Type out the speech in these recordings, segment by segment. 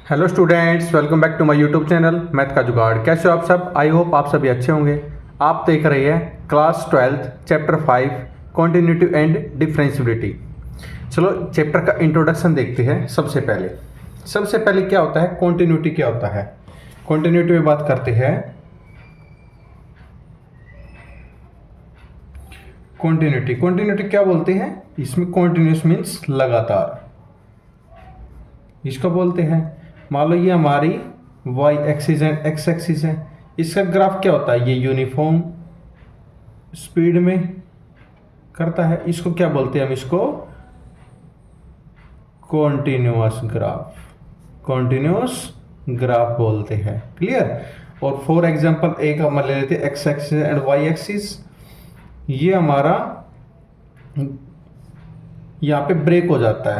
Hello students, welcome back to my YouTube channel math का जुगाड़। कैसे हो आप सब? आई होप आप सभी अच्छे होंगे। आप देख रहे हैं class 12 chapter 5 continuity and differentiability. चलो चैप्टर का इंट्रोडक्शन देखते हैं। सबसे पहले क्या होता है, कॉन्टिन्यूटी क्या होता है। कॉन्टिन्यूटी में बात करते हैं। कॉन्टिन्यूटी क्या बोलते हैं? इसमें कॉन्टिन्यूस मीन्स लगातार, इसको बोलते हैं। मान लो ये हमारी y axis and x axis है। इसका ग्राफ क्या होता है? ये यूनिफॉर्म स्पीड में करता है। इसको क्या बोलते हैं? हम इसको कॉन्टिन्यूस ग्राफ बोलते हैं। क्लियर। और फॉर एग्जांपल एक हम ले लेते हैं x axis and y axis. ये हमारा यहाँ पे ब्रेक हो जाता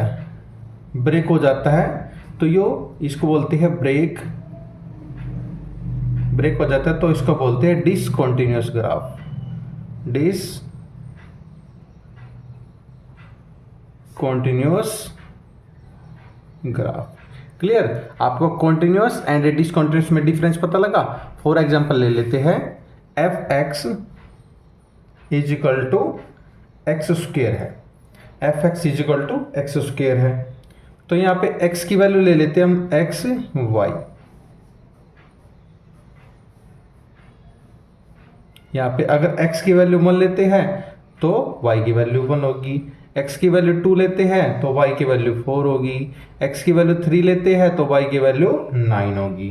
है, तो यो इसको बोलते हैं ब्रेक हो जाता है, तो इसको बोलते हैं डिसकंटिन्यूअस ग्राफ। क्लियर। आपको कॉन्टिन्यूअस एंड डिसकंटिन्यूअस में डिफरेंस पता लगा। फॉर एग्जांपल ले लेते हैं f x is equal to x square है। F x is equal to x square है, तो यहाँ पे x की वैल्यू ले लेते हैं हम एक्स वाई। यहाँ पे अगर x की वैल्यू 1 लेते हैं तो y की वैल्यू 1 होगी। x की वैल्यू 2 लेते हैं तो y की वैल्यू 4 होगी। x की वैल्यू 3 लेते हैं तो y की वैल्यू 9 होगी।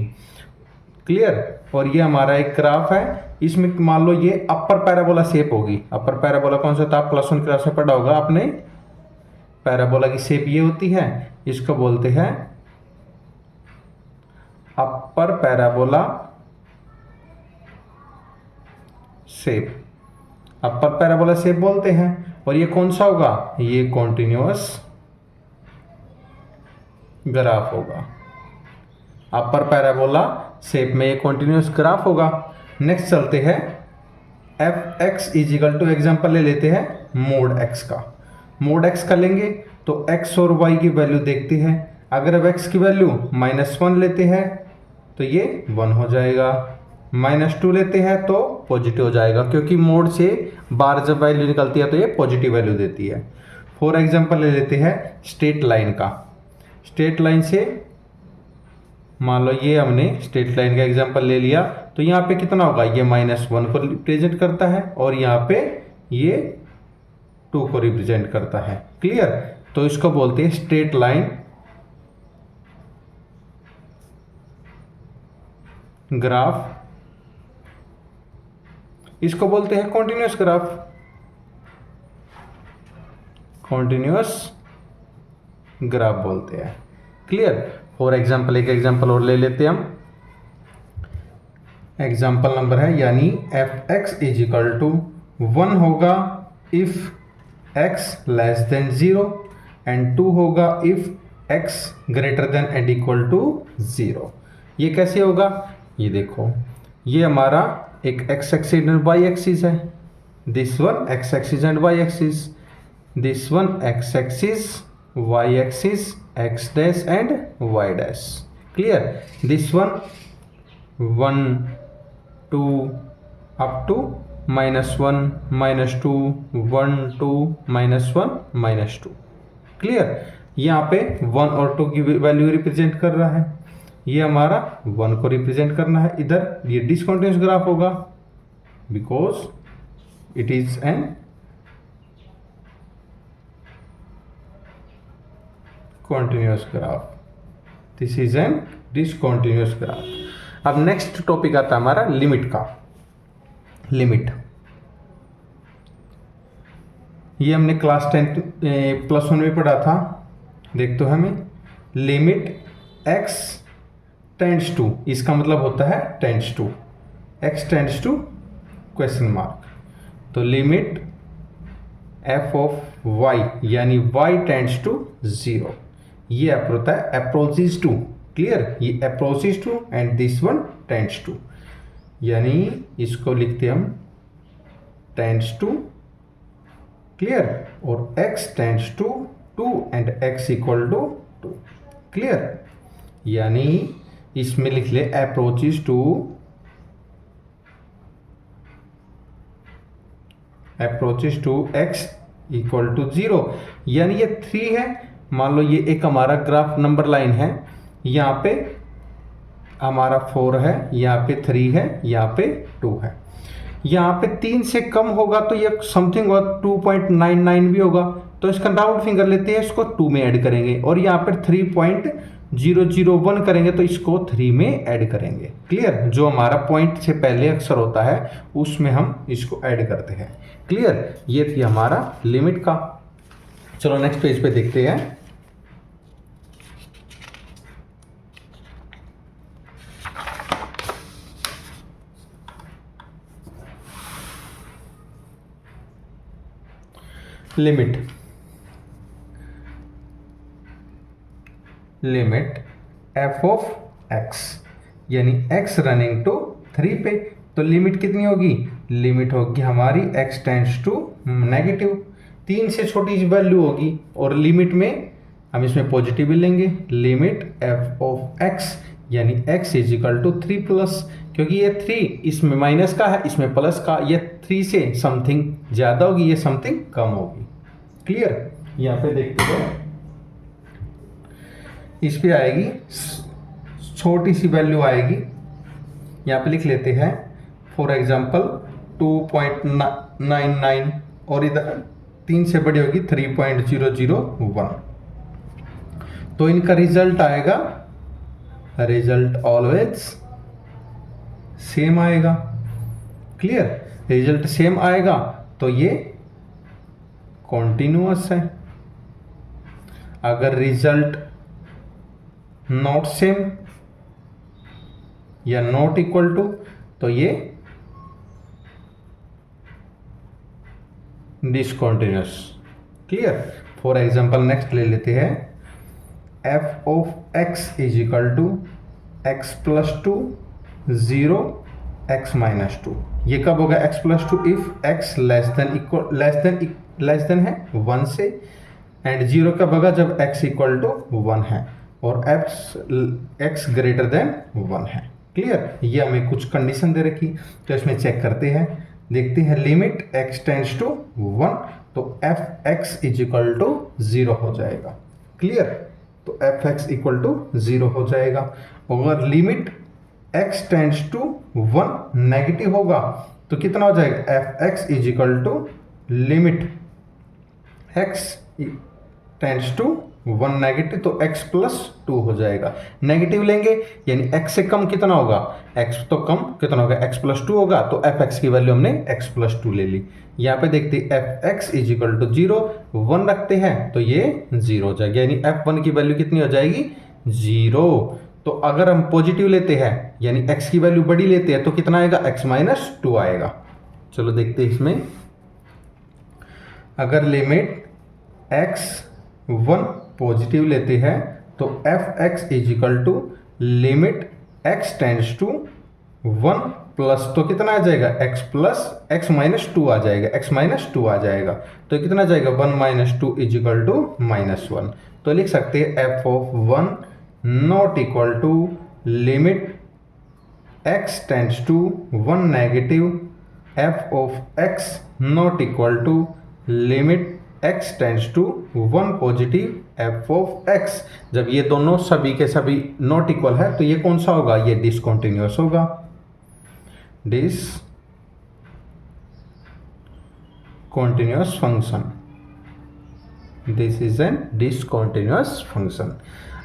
क्लियर। और ये हमारा एक ग्राफ है। इसमें मान लो ये अपर पैराबोला शेप होगी। अपर पैराबोला कौन सा था? +1 क्लास में पढ़ा होगा आपने। पैराबोला की शेप ये होती है, इसको बोलते हैं अपर पैराबोला शेप। अपर पैराबोला शेप बोलते हैं। और ये कौन सा होगा? ये कॉन्टिन्यूअस ग्राफ होगा। अपर पैराबोला शेप में ये कॉन्टिन्यूअस ग्राफ होगा। नेक्स्ट चलते हैं f x is equal to, example ले लेते हैं मोड एक्स का। मोड एक्स का लेंगे तो x और y की वैल्यू देखते हैं। अगर अब x की वैल्यू -1 लेते हैं तो ये 1 हो जाएगा। -2 लेते हैं तो पॉजिटिव हो जाएगा, क्योंकि मोड से बाहर जब वैल्यू निकलती है तो ये पॉजिटिव वैल्यू देती है। फॉर एग्जांपल ले लेते हैं स्ट्रेट लाइन का। स्ट्रेट लाइन से मान लो ये हमने स्ट्रेट लाइन का एग्जांपल ले लिया, तो यहाँ पे कितना होगा? ये -1 को रिप्रेजेंट करता है और यहाँ पे ये 2 को रिप्रेजेंट करता है। क्लियर। तो इसको बोलते हैं स्ट्रेट लाइन ग्राफ। इसको बोलते हैं कॉन्टिन्यूअस ग्राफ बोलते हैं। क्लियर। फॉर एग्जांपल एक एग्जांपल और ले लेते हैं हम। एग्जांपल नंबर है यानी f x is equal to 1 होगा if x less than 0 and 2 होगा if x greater than and equal to 0। ये कैसे होगा? ये देखो, ये हमारा एक x axis and y axis है। This one x axis and y axis, this one x axis y axis x dash and y dash. Clear. This one 1 2 up to -1 -2 1 2 -1 -2। Clear. यहाँ पे 1 और 2 की वैल्यू रिप्रेजेंट कर रहा है, ये हमारा 1 को रिप्रेजेंट करना है। इधर ये डिसकंटिन्यूअस ग्राफ होगा because it is an continuous graph. This is an discontinuous graph. अब नेक्स्ट टॉपिक आता है हमारा लिमिट का। लिमिट ये हमने क्लास 10 +1 में पढ़ा था। देख तो हमें लिमिट x टेंड्स टू, इसका मतलब होता है tends to, x tends to question mark. तो लिमिट f ऑफ y यानी y टेंड्स टू 0, ये होता है अप्रोचेस टू। क्लियर। ये approaches to and this one tends to, यानी इसको लिखते हम टेंड्स टू। क्लियर। और x tends to 2 and x equal to 2। Clear. यानी इसमें लिख ले approaches to x equal to 0, यानी ये 3 है। मान लो ये एक हमारा ग्राफ नंबर लाइन है, यहाँ पे हमारा 4 है, यहाँ पे 3 है, यहाँ पे 2 है। यहाँ पे 3 से कम होगा तो ये समथिंग 2.99 भी होगा, तो इसका राउंड फिंगर लेते हैं, इसको 2 में ऐड करेंगे। और यहाँ पर 3.001 करेंगे तो इसको 3 में ऐड करेंगे। क्लियर? जो हमारा पॉइंट से पहले अक्षर होता है उसमें हम इसको ऐड करते हैं। क्लियर? ये थी हमारा लिमिट का। चलो नेक्स्ट पेज पे देखते हैं। लिमिट f ऑफ x, यानी x रनिंग टू 3 पे, तो लिमिट कितनी होगी? लिमिट होगी हमारी x टेंड्स टू नेगेटिव, 3 से छोटी वैल्यू होगी, और लिमिट में हम इसमें पॉजिटिव भी लेंगे। लिमिट f ऑफ x यानी x is equal to 3 plus, क्योंकि ये 3 इसमें माइनस का है, इसमें प्लस का, ये 3 से समथिंग ज़्यादा होगी, ये समथिंग कम होगी। क्लियर? यहाँ पे देखते हैं, इस पे आएगी छोटी सी वैल्यू आएगी, यहाँ पे लिख लेते हैं फॉर एग्जांपल 2.99, और इधर 3 से बड़ी होगी 3.001, तो इनका रिजल्ट आएगा, रिजल्ट ऑलवेज सेम आएगा। क्लियर? रिजल्ट सेम आएगा तो ये कॉन्टिन्यूअस है। अगर रिजल्ट नॉट सेम या नॉट इक्वल टू तो ये discontinuous. Clear? For example next ले लेते हैं, f of x is equal to x plus 2 0 x minus 2। ये कब होगा x plus 2? If x less than है 1 से, एंड 0 कब होगा? जब x इक्वल टू 1 है और x ग्रेटर देन 1 है। क्लियर? ये हमें कुछ कंडीशन दे रखी, तो इसमें चेक करते हैं, देखते हैं। लिमिट x टेंड्स टू 1 तो f(x) इज इक्वल टू 0 हो जाएगा। क्लियर? तो f(x) इक्वल टू 0 हो जाएगा। अगर limit x tends to 1 negative होगा तो कितना हो जाएगा? f(x) is equal to limit x tends to 1 negative, तो x प्लस 2 हो जाएगा। नेगेटिव लेंगे यानी x से कम कितना होगा? x तो कम कितना होगा? x प्लस 2 होगा, तो f(x) की वैल्यू हमने x प्लस 2 ले ली। यहाँ पे देखते f(x) इज इक्वल टू 0, 1 रखते हैं तो ये 0 हो जाएगा, यानी f1 की वैल्यू कितनी हो जाएगी? 0। तो अगर हम पॉजिटिव लेते हैं यानी x की वैल्यू बड़ी लेते हैं तो कितना आएगा? x माइनस 2 आएगा। चलो देखते हैं इसमें, अगर लिमिट x1 पॉजिटिव लेते हैं तो f(x) is equal to limit x tends to 1 plus, तो कितना आ जाएगा? x प्लस x माइनस 2 आ जाएगा, x माइनस 2 आ जाएगा, तो कितना आ जाएगा? 1 माइनस 2 इज इक्वल टू -1। तो लिख सकते हैं f of 1 not equal to limit x tends to 1 negative, f of x not equal to limit x tends to 1 positive f of x। जब ये दोनों सभी के सभी नॉट इक्वल है तो ये कौन सा होगा? ये डिसकंटिन्यूअस होगा। Discontinuous function, this is an discontinuous function.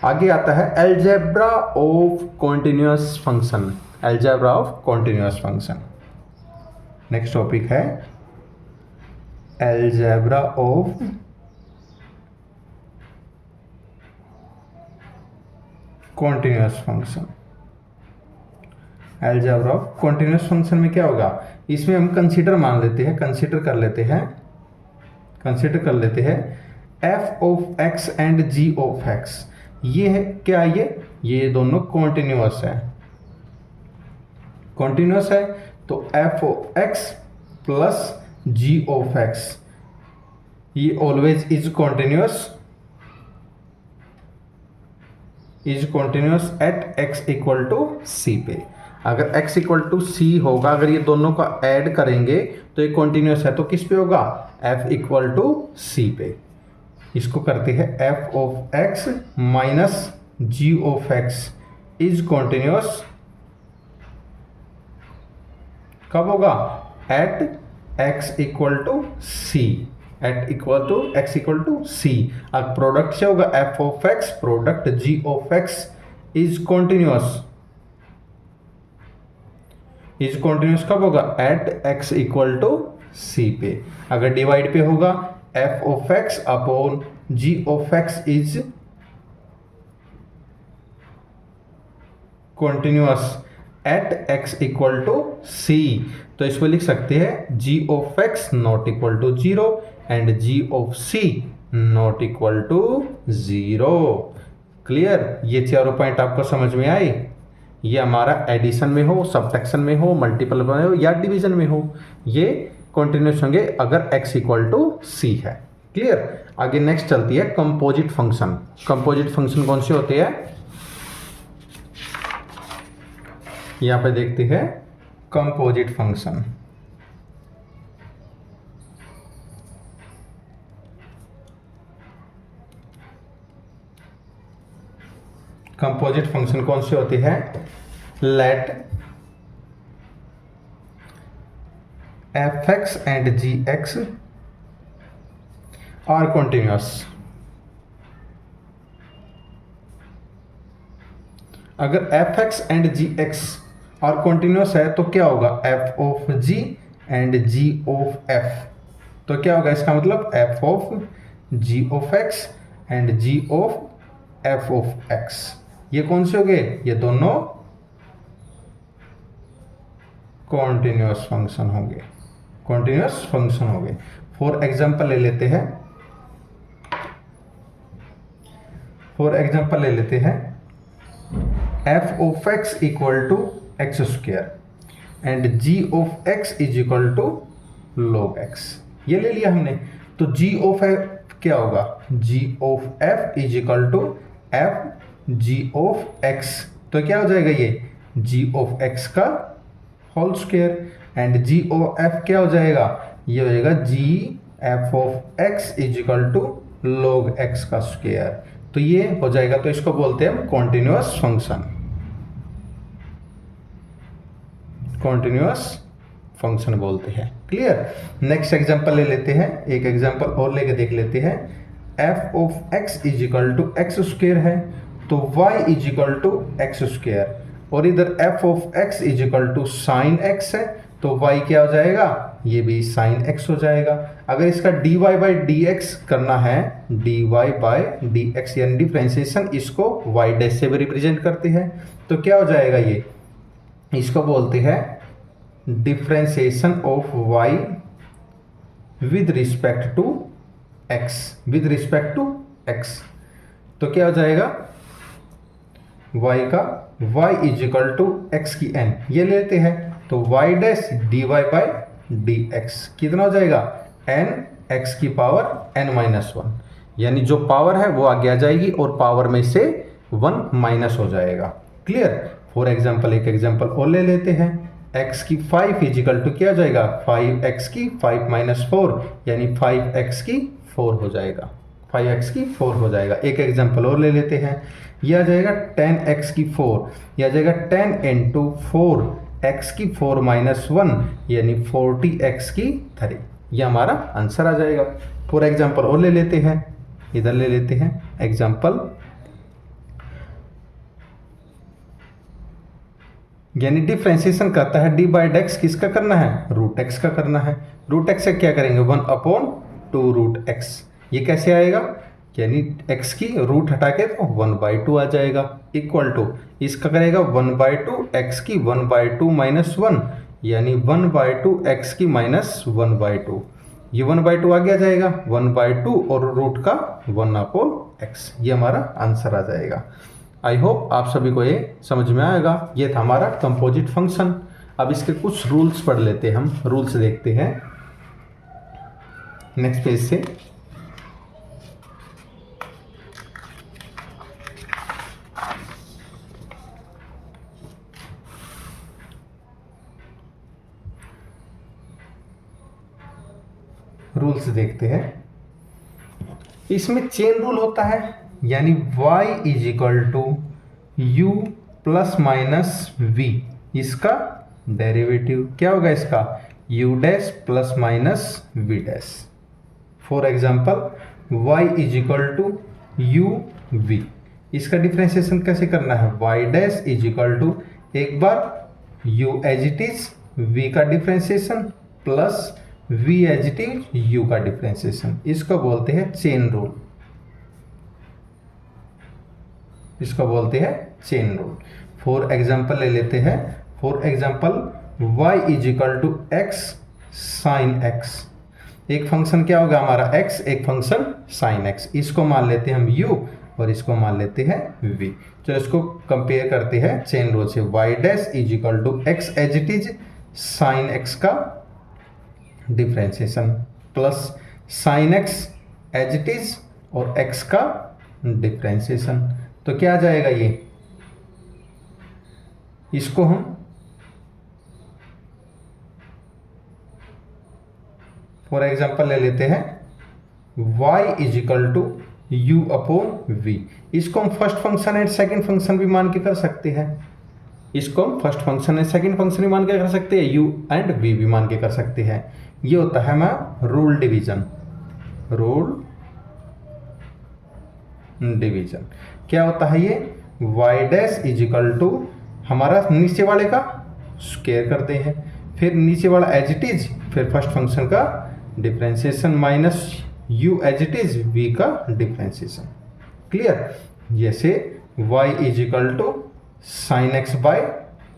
आगे आता है algebra of continuous function, algebra of continuous function. Next topic है algebra of continuous function. Algebra of continuous function में क्या होगा? इसमें हम कंसीडर मान लेते हैं, कंसीडर कर लेते हैं f of x and g of x। ये है क्या? ये दोनों कॉन्टिन्यूअस है, कॉन्टिन्यूअस है, तो f of x plus g of x ये always is continuous. Is continuous at x equal to c पे। अगर x इक्वल टू सी होगा, अगर ये दोनों का ऐड करेंगे तो ये कॉन्टिन्यूस है, तो किस पे होगा, f इक्वल टू सी पे। इसको करते हैं f of x minus g of x is continuous कब होगा, at x equal to c, at equal to x equal to c. अब प्रोडक्ट से होगा f of x product g of x is continuous, is continuous कब होगा, at x equal to c पे। अगर divide पे होगा f of x upon g of x is continuous at x equal to c. तो इसमें लिख सकते हैं g of x not equal to 0 and g of c not equal to 0। Clear, ये चारों पॉइंट आपको समझ में आए। ये हमारा एडिशन में हो, सब्ट्रैक्शन में हो, मल्टीपल में हो या डिवीजन में हो, ये कॉन्टिन्यूस होंगे अगर x इक्वल टू सी है। क्लियर, आगे नेक्स्ट चलती है कंपोजिट फंक्शन। कंपोजिट फंक्शन कौन से होते हैं, यहां पे देखते हैं कंपोजिट फंक्शन। कंपोजिट फंक्शन कौन से होते हैं, late f(x) and g(x) are continuous. अगर f(x) एंड g(x) और कॉन्टिन्यूस है तो क्या होगा, f of g and g of f। तो क्या होगा, इसका मतलब f of g of x and g of f of x। ये कौन से हो गए, ये दोनों कॉन्टिन्यूस फंक्शन होंगे, कॉन्टिन्यूस फंक्शन हो गए। फॉर एग्जांपल ले लेते हैं, फॉर एग्जांपल ले लेते हैं f of x equal to x square and g of x is equal to log x। ये ले लिया हमने, तो g ऑफ f क्या होगा, g of f is equal to f g of x। तो क्या हो जाएगा, ये g ऑफ x का whole square and g of f क्या हो जाएगा, ये हो जाएगा g f of x is equal to log x का स्क्वायर। तो ये हो जाएगा, तो इसको बोलते हैं हम कॉन्टिन्यूस फंक्शन, कॉन्टिन्यूस फंक्शन बोलते हैं। क्लियर, नेक्स्ट एग्जांपल ले लेते हैं, एक एग्जांपल और लेके देख लेते हैं। f of x is equal to x square है तो y is equal to x square, और इधर f of x is equal to sine x है तो y क्या हो जाएगा, ये भी साइन x हो जाएगा। अगर इसका dy बाई dx करना है, dy बाई dx यानी डिफरेंशिएशन, इसको y डैश से भी रिप्रेजेंट करते हैं, तो क्या हो जाएगा, ये इसको बोलते हैं differentiation of y with respect to x, with respect to x। तो क्या हो जाएगा, y का y is equal to x की n, ये लेते हैं तो y dash dy by dx कितना हो जाएगा, n x की पावर n माइनस 1, यानी जो पावर है वो आगे आ जाएगी और पावर में से 1 माइनस हो जाएगा। क्लियर, फॉर एग्जाम्पल एक एग्जाम्पल और ले लेते हैं। x की 5 इजिकल टू क्या हो जाएगा, 5x की 5 माइनस 4 यानी 5x की 4 हो जाएगा, 5x की 4 हो जाएगा। एक एग्जाम्पल और ले लेते हैं, यह आ जाएगा 10x की 4, यह आ जाएगा 10 इंटू 4x की 4 माइनस 1 यानी 40x की 3, यह हमारा आंसर आ जाएगा। फॉर एग्जाम्पल और ले लेते हैं, इधर ले लेते हैं एग्जाम्पल, यानी डिफ्रेंसिएशन करता है डी बाई डेक्स, किसका करना है, रूट एक्स का करना है। रूट एक्स से क्या करेंगे, 1/2 रूट एक्स, ये कैसे आएगा, यानी x की रूट हटा के तो 1/2 आ जाएगा, इक्वल टू इसका करेगा 1/2 x की 1/2 माइनस 1 यानी 1/2 x की माइनस 1/2, ये 1/2 आगे आ जाएगा, 1/2 और रूट का 1/x, ये हमारा आंसर आ जाएगा। आई होप आप सभी को ये समझ में आएगा। ये था हमारा कंपोजिट फंक्शन। अब इसके कुछ रूल्स पढ़ लेते हैं, हम रूल्स देखते हैं नेक्स्ट पेज से। रूल्स देखते हैं। इसमें चेन रूल होता है, यानी y is equal to u plus minus v, इसका डेरिवेटिव क्या होगा, इसका u dash plus minus v dash. For example y is equal to u v, इसका डिफ्रेंशिएशन कैसे करना है, y dash is equal to एक बार u as it is v का differentiation plus v as it is u का differentiation, इसको बोलते हैं चेन रूल, इसको बोलते हैं चेन रूल। फॉर एग्जाम्पल ले लेते हैं, for example y is equal to x sine x, एक फंक्शन क्या होगा हमारा x, एक फंक्शन साइन x, इसको मान लेते हैं हम u और इसको मान लेते हैं v। तो इसको कंपेयर करते हैं चेन रूल से, y dash is equal to x as it is sine x का differentiation plus sine x as it is और x का डिफ्रेंशिएशन, तो क्या आ जाएगा ये, इसको हम फॉर एग्जाम्पल ले लेते हैं y is equal to u upon v, इसको हम first function and second function भी मान के कर सकते हैं, इसको हम first function and second function भी मान के कर सकते हैं, u एंड v भी मान के कर सकते हैं। ये होता है हमारा रूल डिवीजन, रूल डिवीजन क्या होता है ये, y dash is equal to हमारा नीचे वाले का स्क्वायर करते हैं, फिर नीचे वाला एज इट इज, फिर फर्स्ट फंक्शन का differentiation minus u as it is v का डिफ्रेंशिएशन। क्लियर, जैसे y is equal to sine x by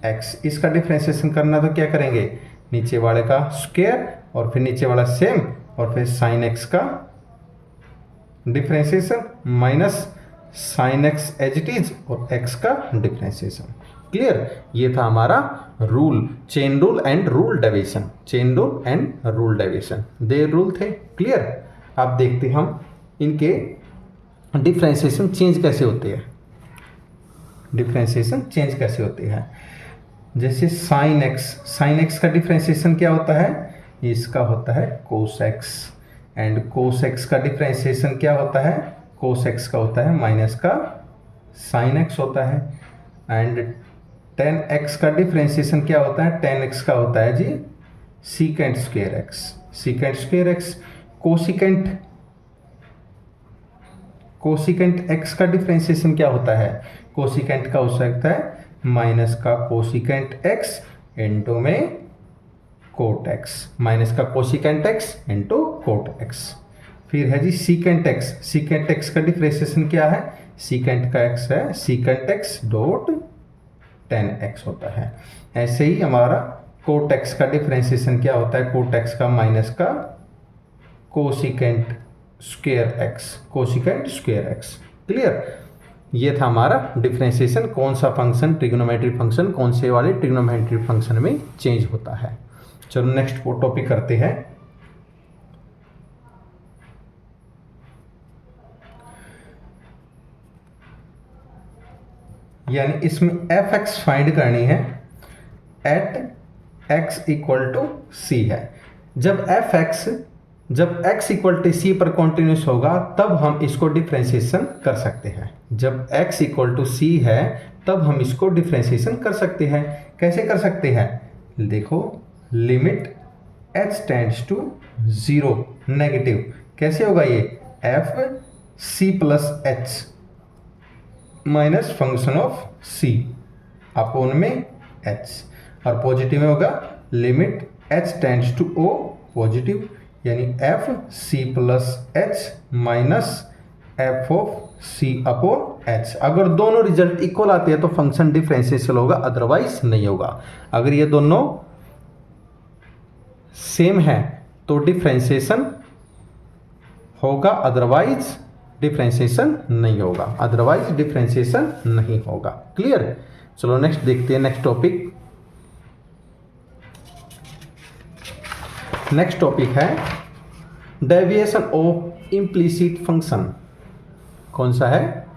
x, इसका डिफ्रेंशिएशन करना तो क्या करेंगे, नीचे वाले का स्क्वायर और फिर नीचे वाला सेम और फिर साइन एक्स का differentiation minus sine x as it is और x का डिफ्रेंशिएशन। क्लियर, ये था हमारा rule, chain rule and rule deviation, chain rule and rule deviation, they rule थे। क्लियर, अब देखते हम इनके डिफ्रेंशिएशन चेंज कैसे होते हैं, डिफ्रेंशिएशन चेंज कैसे होते हैं। जैसे साइन एक्स का डिफ्रेंशिएशन क्या होता है, इसका होता है cos x, and cos x का डिफ्रेंशिएशन क्या होता है, कोस एक्स का होता है माइनस का साइन एक्स होता है, एंड टेन एक्स का डिफ्रेंशिएशन क्या होता है, टेन एक्स का होता है जी secant square x, secant square x. Cosecant x का डिफ्रेंशिएशन क्या होता है, कोसिकेंट का हो सकता है माइनस का कोसिकेंट एक्स इंटू में कोट एक्स, माइनस का cosecant x into cot x. फिर है जी सीकेंट एक्स का डिफ्रेंशिएशन क्या है, सीकेंट का एक्स है secant x dot ten x होता है। ऐसे ही हमारा कोट एक्स का डिफ्रेंशिएशन क्या होता है, कोट एक्स का माइनस का cosecant square x, cosecant square x. Clear, ये था हमारा डिफ्रेंशिएशन, कौन सा फंक्शन ट्रिग्नोमेट्रिक फंक्शन कौन से वाले ट्रिग्नोमेट्रिक फंक्शन में चेंज होता है। चलो नेक्स्ट टॉपिक करते हैं। यानी इसमें एफ एक्स फाइंड करनी है एट एक्स इक्वल टू सी है। जब x इक्वल टू सी पर कॉन्टिन्यूस होगा तब हम इसको डिफ्रेंशिएशन कर सकते हैं। जब x इक्वल टू सी है तब हम इसको डिफ्रेंशिएशन कर सकते हैं। कैसे कर सकते हैं, देखो limit h tends to 0 negative, कैसे होगा ये f c plus h minus function of c upon में h, और पॉजिटिव में होगा limit h tends to o positive, यानी f c plus h minus f of c upon h. अगर दोनों रिजल्ट इक्वल आते हैं तो फंक्शन डिफरेंशिएबल होगा, अदरवाइज नहीं होगा। अगर ये दोनों सेम है तो डिफरेंशिएशन होगा, अदरवाइज डिफरेंशिएशन नहीं होगा, अदरवाइज डिफरेंशिएशन नहीं होगा। क्लियर, चलो नेक्स्ट देखते हैं। नेक्स्ट टॉपिक है डेविएशन ऑफ इम्प्लिसिट फंक्शन। कौन सा है,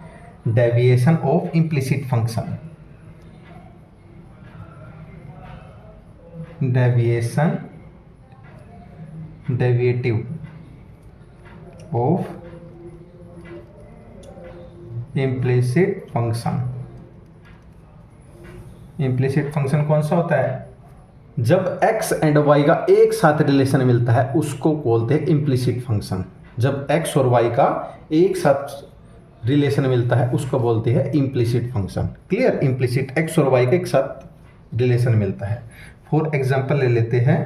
deviation of implicit function. Deviation डेविएटिव of implicit function. Implicit function कौन सा होता है? जब x एंड y का एक साथ रिलेशन मिलता है उसको बोलते हैं इम्प्लिसिट फंक्शन। जब x और y का एक साथ रिलेशन मिलता है उसको बोलते हैं implicit function. Clear? Implicit x और y का एक साथ रिलेशन मिलता है। फॉर एग्जांपल ले लेते हैं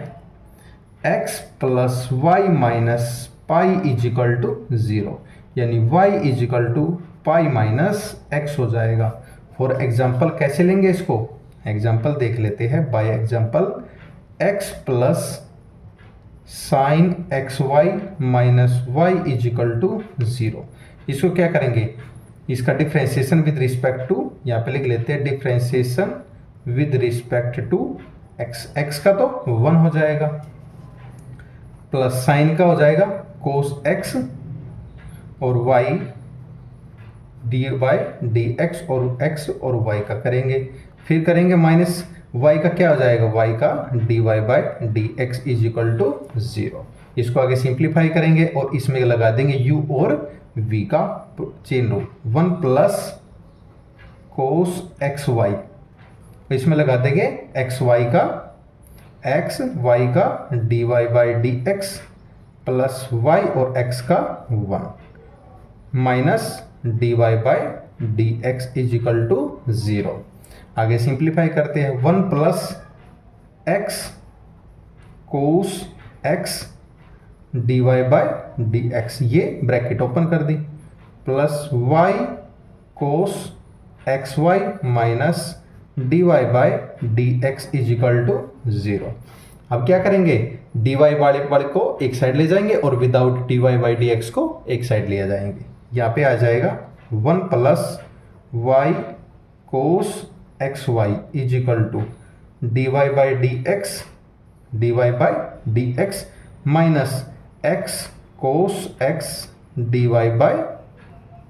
x plus y minus pi is equal to 0, यानी y is equal to pi minus x हो जाएगा। फॉर एग्जांपल कैसे लेंगे इसको? एग्जाम्पल देख लेते हैं। By example x plus sine x y minus y is equal to 0। इसको क्या करेंगे? इसका डिफ्रेंशिएशन विद रिस्पेक्ट टू, यहाँ पे लिख लेते हैं differentiation with respect to x। x का तो 1 हो जाएगा, प्लस साइन का हो जाएगा कोस x, और y D by d x, और x और y का करेंगे। फिर करेंगे माइनस y का क्या हो जाएगा? y का dy by d x is equal to 0। इसको आगे सिंप्लीफाई करेंगे और इसमें लगा देंगे u और v का chain rule. 1 plus cos x y, इसमें लगा देंगे एक्स वाई का x, y का dy by d x plus y और x का 1 minus dy by d x is equal to 0। आगे सिंप्लीफाई करते हैं। 1 plus x cos x d y by d x, ये ब्रैकेट ओपन कर दी, plus y cos x y minus d y by d x is equal to 0। अब क्या करेंगे? D Y वाले को एक साइड ले जाएंगे और without d y by d x को एक साइड ले जाएंगे। यहाँ पे आ जाएगा 1 plus y cos x y is equal to d y by d x minus x cos x d y by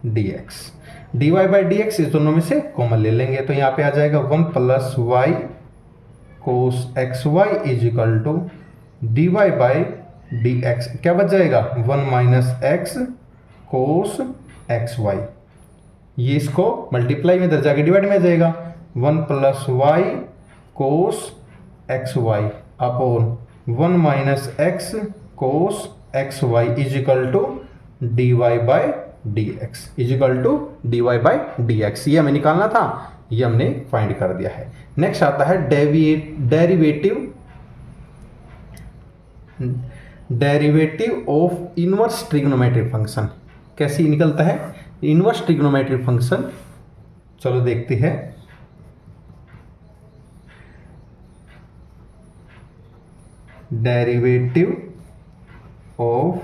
d x. D y by d x इस दोनों में से कॉमन ले लेंगे तो यहाँ पे आ जाएगा 1 plus y cos x y is equal to d y by d x. क्या बच जाएगा? 1 minus x cos x y. ये इसको मल्टीप्लाई में इधर जाके डिवाइड में आ जाएगा। 1 plus y cos x y upon 1 minus x cos x y is equal to d y by d x is equal to d y by d x. ये हमें निकालना था, ये हमने फाइंड कर दिया है। नेक्स्ट आता है derivative of inverse trigonometric function. कैसे निकलता है इनवर्स ट्रिग्नोमेट्रिक फंक्शन? चलो देखते हैं। Derivative of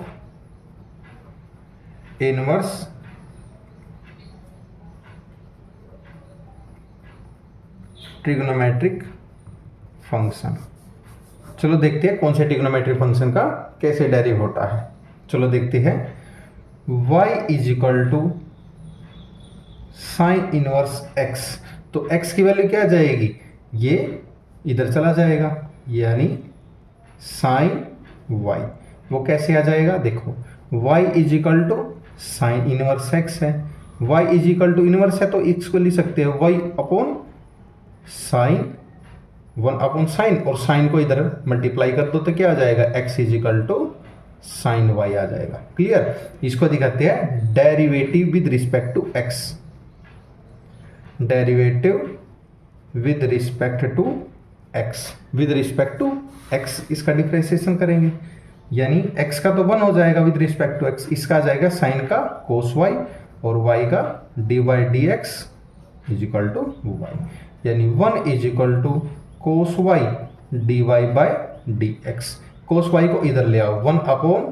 inverse trigonometric function. चलो देखते हैं कौन से ट्रिग्नोमेट्रिक फंक्शन का कैसे डेरिव होता है। चलो देखते हैं। y is equal to sine inverse x, तो x की वैल्यू क्या आ जाएगी? ये इधर चला जाएगा, यानी साइन y। वो कैसे आ जाएगा? देखो y is equal to sine inverse x है, y is equal to inverse है तो x को लिख सकते हैं y upon sine 1 upon sine, और साइन को इधर मल्टीप्लाई कर दो तो क्या आ जाएगा? x is equal to sine y आ जाएगा। क्लियर? इसको दिखाते हैं derivative with respect to x। Derivative with respect to x, with respect to x इसका डिफरेंशिएशन करेंगे, यानी x का तो 1 हो जाएगा विद रिस्पेक्ट टू x, इसका आ जाएगा साइन का कोस y और y का d by d x is equal to y, यानी 1 is equal to cos y d y by d x. Cos y को इधर ले आओ, 1 upon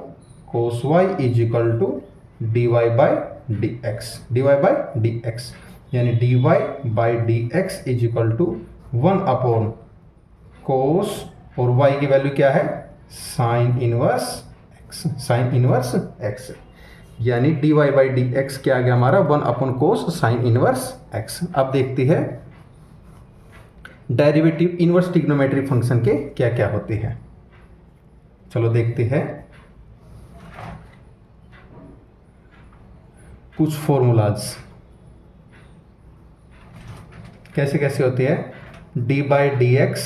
cos y is equal to d y by d x, d y by d x, यानी d y by d x is equal to 1 upon cos, और y की value क्या है? Sign inverse x, sine inverse x, यानी d y by d x क्या आ गया हमारा? 1 upon cos sine inverse x। अब देखते हैं डेरिवेटिव इनवर्स ट्रिग्नोमेट्रिक फंक्शन के क्या क्या होते हैं। चलो देखते हैं। कुछ फॉर्मूलाज कैसे कैसे होती है, D by d x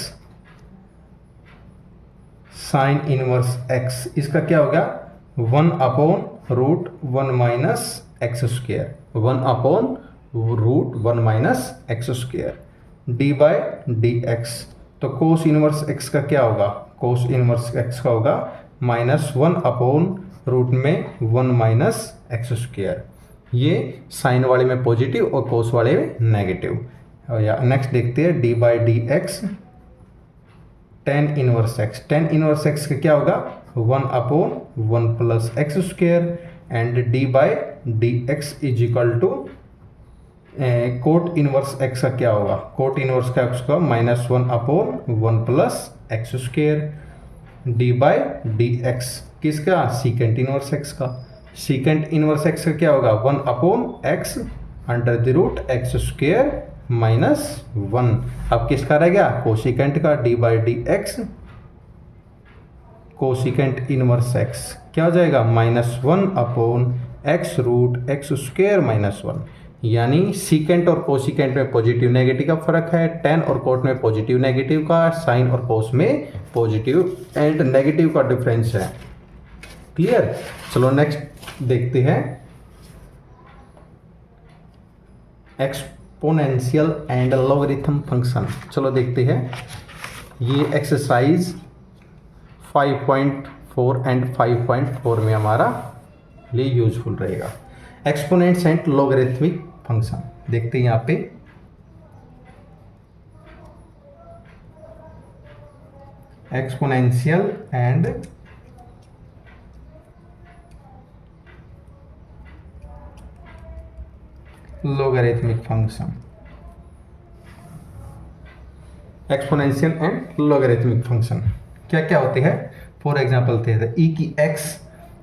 sine inverse x, इसका क्या होगा 1/√1 minus x square, 1/√1 minus x square, d by d x. तो कोस इनवर्स एक्स का क्या होगा, कोस इनवर्स एक्स का होगा -1/√1 माइनस एक्स स्क्वेयर। ये साइन वाले में पॉजिटिव और कोस वाले में नेगेटिव। या नेक्स्ट देखते हैं d by d x tan inverse x, tan inverse x का क्या होगा 1/1 plus x square, and d by d x is equal to cot inverse x का क्या होगा, कोट इनवर्स का एक्स का -1/1 plus x square, d by d x किसका, secant inverse x का, सीकेंट इनवर्स एक्स का क्या होगा 1/x √ एक्स स्क्वेयर -1। अब किसका रह गया, कोसिकेंट का, d by d x cosecant inverse x क्या हो जाएगा -1/x √ एक्स स्क्वेयर -1। यानी सीकेंट और कोसिकेंट में पॉजिटिव नेगेटिव का फर्क है, टेन और कोट में पॉजिटिव नेगेटिव का, साइन और कोस में पॉजिटिव एंड नेगेटिव का डिफरेंस है। क्लियर। चलो नेक्स्ट देखते हैं एक्सपोनेंशियल एंड लॉगरिथम फंक्शन। चलो देखते हैं, ये एक्सरसाइज 5.4 एंड 5.4 में हमारा लिए यूजफुल रहेगा। एक्सपोनेंट्स एंड लॉगरिथमिक फंक्शन देखते हैं यहाँ पे, exponential and logarithmic function, exponential and logarithmic function क्या क्या होते हैं। फॉर एग्जांपल थे ई की एक्स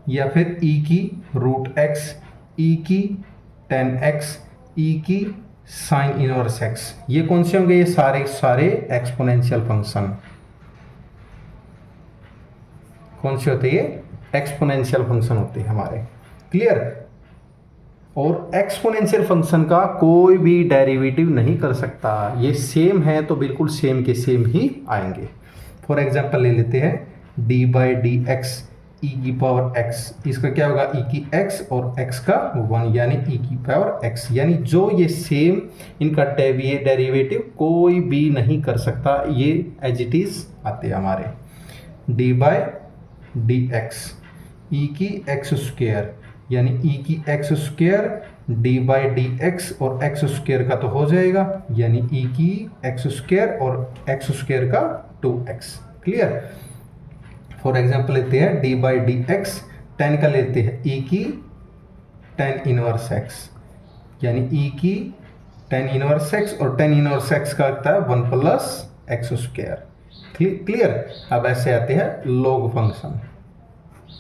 या फिर ई की √x, ई की tan x, ई की साइन इनवर्स x, ये कौन से होंगे, ये सारे एक्सपोनेंशियल फंक्शन कौन से होते हैं, ये एक्सपोनेंशियल फंक्शन होते हैं हमारे। क्लियर। और एक्सपोनेंशियल फंक्शन का कोई भी डेरिवेटिव नहीं कर सकता, ये सेम है तो बिल्कुल सेम के सेम ही आएंगे। फॉर एग्जांपल ले लेते हैं डी बाई डी एक्स ई की पावर एक्स, इसका क्या होगा ई की एक्स और एक्स का 1 यानी ई की पावर एक्स, यानी जो ये सेम इनका डेरिवेटिव कोई भी नहीं कर सकता, ये एज इट इज आते हैं हमारे। डी बाई डी एक्स ई की एक्स स्क्वेयर यानी ई की x square d by d x और एक्स स्क्वेयर का तो हो जाएगा, यानी ई की एक्स स्क्वेयर और एक्स स्क्वेयर का 2x। क्लियर। फॉर एग्जांपल लेते हैं डी बाई डी एक्स 10 का लेते हैं ई की tan इनवर्स एक्स, यानी ई की tan इनवर्स एक्स और tan इनवर्स एक्स का आता है 1 प्लस एक्स स्क्वेयर। क्लियर। अब ऐसे आते हैं log function,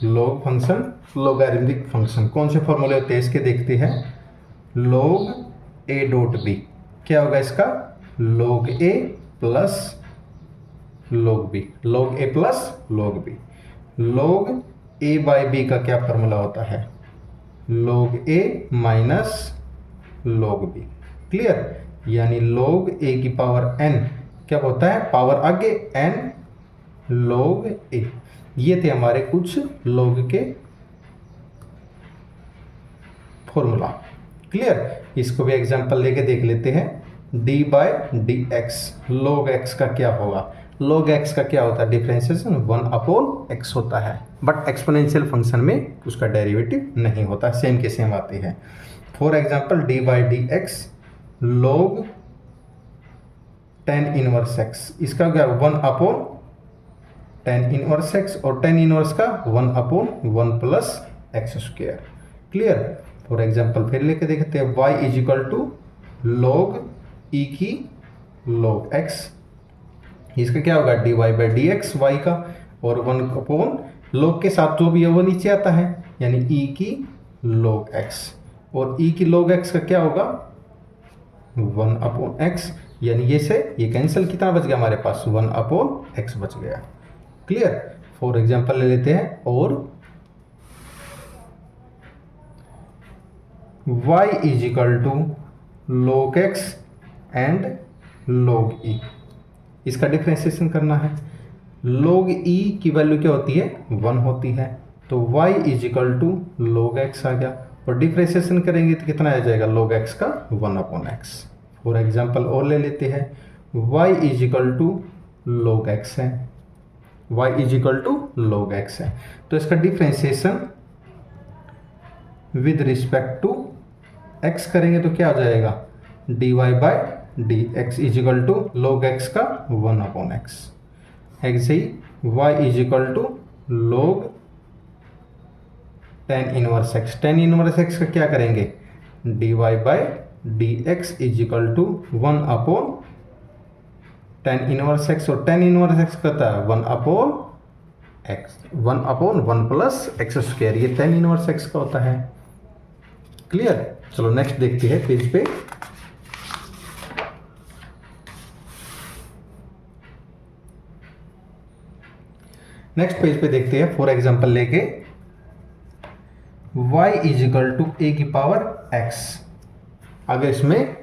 log function logarithmic function कौन से फॉर्मूले होते हैं इसके देखते हैं। log a डॉट b क्या होगा इसका, log a plus log b, log a plus log b। log a by b का क्या फॉर्मूला होता है, log a minus log b। Clear. यानी log a की पावर n क्या होता है, पावर आगे n log a। ये थे हमारे कुछ log के फॉर्मूला। क्लियर। इसको भी एग्जांपल लेके देख लेते हैं। d by d x, log x का क्या होगा, log x का क्या होता है, डिफरेंशिएशन 1/x होता है, बट एक्सपोनेंशियल फंक्शन में उसका डेरिवेटिव नहीं होता, सेम के सेम आते हैं। For example d by d x log tan inverse x, इसका क्या 1/tan इनवर्स x और tan इनवर्स का 1/1 plus x square. Clear. For example फिर लेके देखते हैं y is equal to log e की log x, इसका क्या होगा dy by d x y का, और 1/log के साथ जो भी है वो नीचे आता है, यानी e की log x, और e की log x का क्या होगा 1/x, यानी ये से ये कैंसिल, कितना बच गया हमारे पास 1/x बच गया। क्लियर। फॉर एग्जांपल ले लेते हैं, और y is equal to log x and log e। इसका डिफ्रेंसिएशन करना है। log e की वैल्यू क्या होती है, 1 होती है, तो y is equal to log x आ गया, और डिफ्रेंसिएशन करेंगे तो कितना आ जाएगा, log x का 1/x। फॉर एग्जांपल और ले लेते हैं, y is equal to log x है, y is equal to log x है, तो इसका differentiation with respect to x करेंगे तो क्या आ जाएगा, dy by dx is equal to log x का 1/x। ऐसे ही y is equal to log tan inverse x, tan inverse x का क्या करेंगे, dy by dx is equal to 1/tan inverse x, और tan इनवर्स x कहता है 1/x, 1/1 plus x square, ये tan इनवर्स x का होता है। क्लियर। चलो नेक्स्ट देखते हैं पेज पे। नेक्स्ट पेज पे देखते हैं, फॉर एग्जांपल लेके y is equal to a की पावर x। अगर इसमें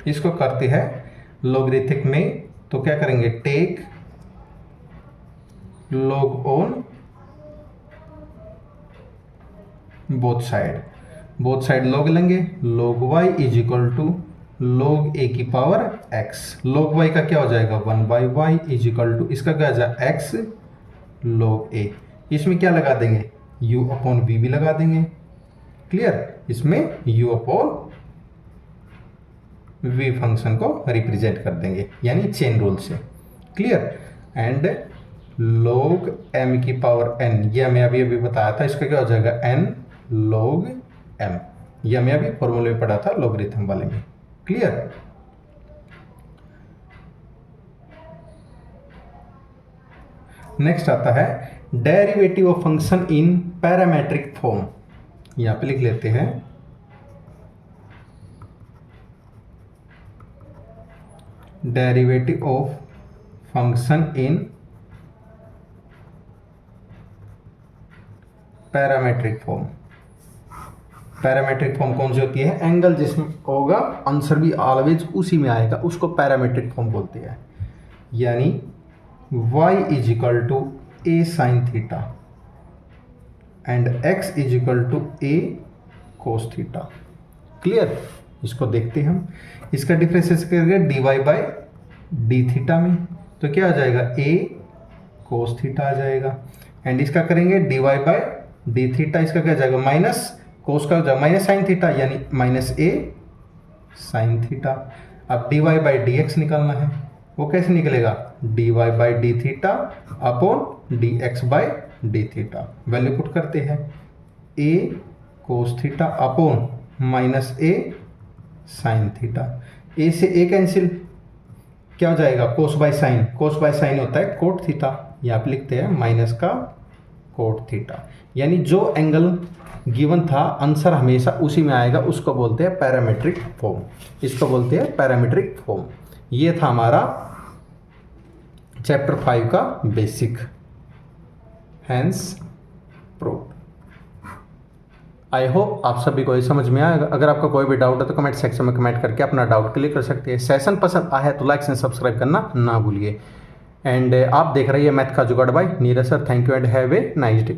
इसको करते हैं लॉगरिथमिक में तो क्या करेंगे, take log on both side log लेंगे, log y is equal to log a की पावर x। log y का क्या हो जाएगा, 1/y इज इक्वल टू, इसका क्या हो जाएगा, x log a। इसमें क्या लगा देंगे, u अपॉन v भी लगा देंगे। क्लियर। इसमें u अपॉन v फंक्शन को रिप्रेजेंट कर देंगे, यानी चेन रूल से। क्लियर। एंड log m की पावर n, ये हमें अभी बताया था, इसका क्या हो जाएगा, n log m, ये हमें अभी फॉर्मूले में पढ़ा था लॉगरिथम वाले में। क्लियर। नेक्स्ट आता है derivative of function in parametric form. यहां पे लिख लेते हैं derivative of function in parametric form. Parametric form कौन सी होती है, एंगल जिसमें होगा आंसर भी ऑलवेज उसी में आएगा, उसको पैरामेट्रिक फॉर्म बोलते हैं। यानी y is equal to a sine theta and x is equal to a cos theta. Clear. इसको देखते हैं हम, इसका डिफरेंशिएशन करेंगे dy बाई डी थीटा में, तो क्या आ जाएगा, a कोस थीटा आ जाएगा, एंड इसका करेंगे dy बाई डी थीटा, इसका क्या जाएगा, माइनस कोस का जाएगा माइनस साइन थीटा, यानी माइनस a साइन थीटा। अब dy बाई डी एक्स निकालना है, वो कैसे निकलेगा, dy by d theta upon d x by d theta. Value put करते हैं, a cos theta upon minus a sine theta. a से a कैंसिल, क्या हो जाएगा, cos by sine, cos by sine होता है कोट थीटा, यहाँ पे लिखते हैं माइनस का कोट थीटा। यानी जो एंगल गिवन था आंसर हमेशा उसी में आएगा, उसको बोलते हैं पैरामेट्रिक फॉर्म, इसको बोलते हैं पैरामेट्रिक फॉर्म। ये था हमारा चैप्टर 5 का basic, hence proof. I hope आप सभी को ये समझ में आएगा। अगर आपका कोई भी डाउट है तो कमेंट सेक्शन में कमेंट करके अपना डाउट क्लियर कर सकते हैं। सेशन पसंद आया तो लाइक एंड सब्सक्राइब करना ना भूलिए। एंड आप देख रही है मैथ का जुगाड़ by Neeraj sir. Thank you and have a nice day.